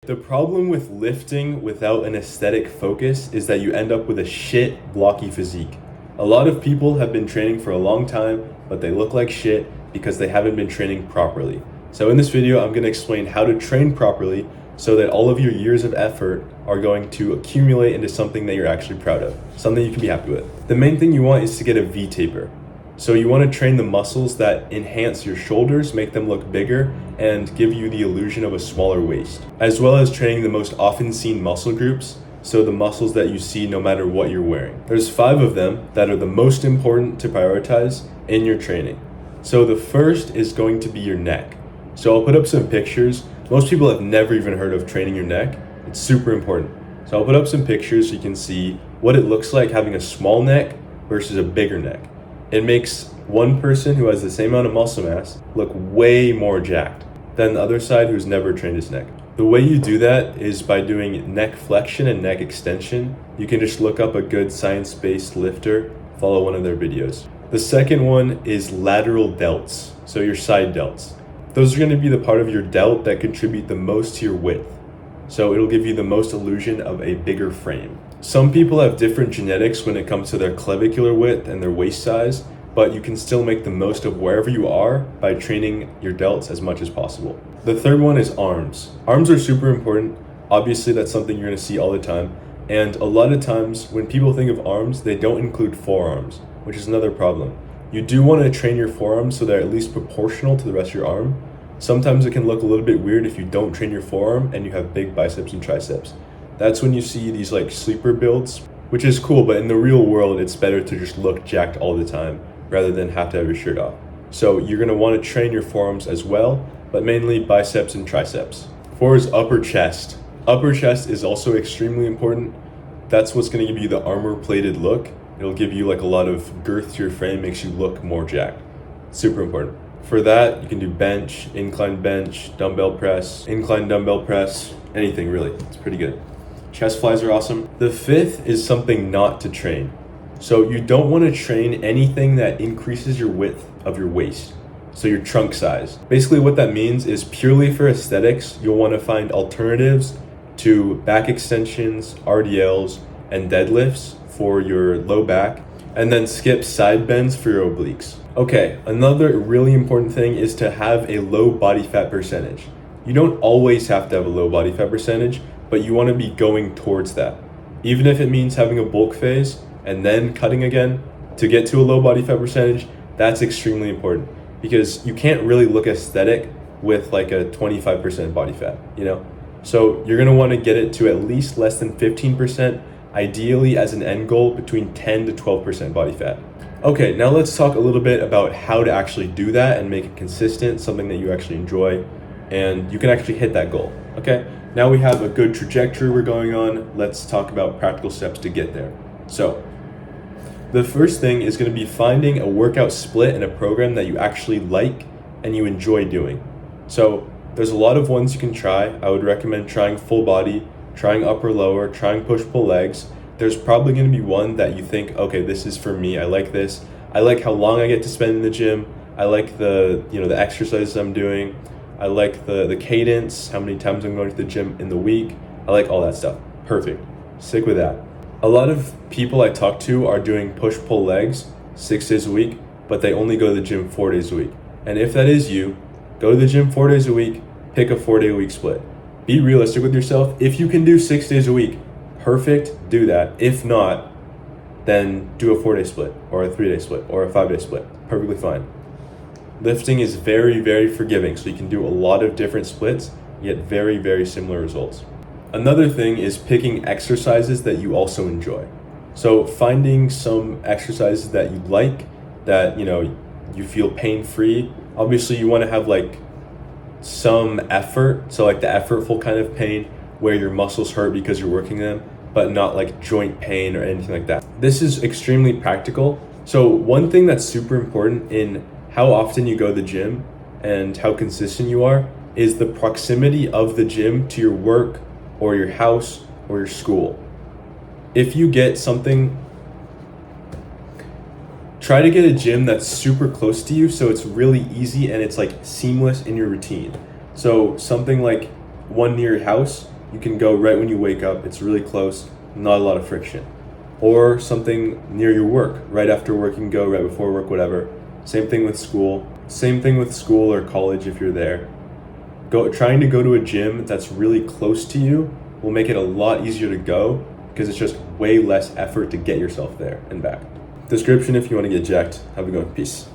The problem with lifting without an aesthetic focus is that you end up with a shit, blocky physique. A lot of people have been training for a long time, but they look like shit because they haven't been training properly. So in this video, I'm going to explain how to train properly so that all of your years of effort are going to accumulate into something that you're actually proud of, something you can be happy with. The main thing you want is to get a V-taper. So you want to train the muscles that enhance your shoulders, make them look bigger, and give you the illusion of a smaller waist, as well as training the most often seen muscle groups, so the muscles that you see no matter what you're wearing. There's 5 of them that are the most important to prioritize in your training. So the first is going to be your neck. So I'll put up some pictures. Most people have never even heard of training your neck. It's super important. So I'll put up some pictures so you can see what it looks like having a small neck versus a bigger neck. It makes one person who has the same amount of muscle mass look way more jacked than the other side who's never trained his neck. The way you do that is by doing neck flexion and neck extension. You can just look up a good science-based lifter, follow one of their videos. The second one is lateral delts, so your side delts. Those are going to be the part of your delt that contribute the most to your width. So it'll give you the most illusion of a bigger frame. Some people have different genetics when it comes to their clavicular width and their waist size, but you can still make the most of wherever you are by training your delts as much as possible. The third one is arms. Arms are super important. Obviously, that's something you're going to see all the time. And a lot of times when people think of arms, they don't include forearms, which is another problem. You do want to train your forearms so they're at least proportional to the rest of your arm. Sometimes it can look a little bit weird if you don't train your forearm and you have big biceps and triceps. That's when you see these like sleeper builds, which is cool, but in the real world, it's better to just look jacked all the time rather than have to have your shirt off. So you're going to want to train your forearms as well, but mainly biceps and triceps. 4 is upper chest. Upper chest is also extremely important. That's what's going to give you the armor-plated look. It'll give you like a lot of girth to your frame, makes you look more jacked. Super important. For that, you can do bench, incline bench, dumbbell press, incline dumbbell press, anything really. It's pretty good. Chest flies are awesome. The 5th is something not to train. So you don't want to train anything that increases your width of your waist. So your trunk size. Basically what that means is purely for aesthetics, you'll want to find alternatives to back extensions, RDLs, and deadlifts for your low back, and then skip side bends for your obliques. Okay, another really important thing is to have a low body fat percentage. You don't always have to have a low body fat percentage, but you want to be going towards that. Even if it means having a bulk phase and then cutting again to get to a low body fat percentage, that's extremely important because you can't really look aesthetic with like a 25% body fat, you know? So you're going to want to get it to at least less than 15%, ideally as an end goal between 10 to 12% body fat. Okay, now let's talk a little bit about how to actually do that and make it consistent, something that you actually enjoy, and you can actually hit that goal, okay? Now we have a good trajectory we're going on. Let's talk about practical steps to get there. So the first thing is going to be finding a workout split and a program that you actually like and you enjoy doing. So there's a lot of ones you can try. I would recommend trying full body, trying upper lower, trying push-pull legs. There's probably going to be one that you think, okay, this is for me. I like this. I like how long I get to spend in the gym. I like the exercises I'm doing. I like the cadence, how many times I'm going to the gym in the week. I like all that stuff. Perfect. Stick with that. A lot of people I talk to are doing push-pull legs 6 days a week, but they only go to the gym 4 days a week. And if that is you, go to the gym 4 days a week, pick a 4-day-a-week split. Be realistic with yourself. If you can do 6 days a week, perfect, do that. If not, then do a 4-day split or a 3-day split or a 5-day split. Perfectly fine. Lifting is very, very forgiving, so you can do a lot of different splits, yet very, very similar results. Another thing is picking exercises that you also enjoy. So finding some exercises that you like, that you feel pain-free. Obviously, you want to have like some effort, so like the effortful kind of pain where your muscles hurt because you're working them, but not like joint pain or anything like that. This is extremely practical. So one thing that's super important in how often you go to the gym and how consistent you are is the proximity of the gym to your work or your house or your school. If you get something, try to get a gym that's super close to you so it's really easy and it's like seamless in your routine. So something like one near your house You can go right when you wake up. It's really close, not a lot of friction. Or something near your work. Right after work, you can go, right before work, whatever. Same thing with school. Same thing with school or college if you're there. Trying to go to a gym that's really close to you will make it a lot easier to go because it's just way less effort to get yourself there and back. Description if you want to get jacked. Have a good one. Peace.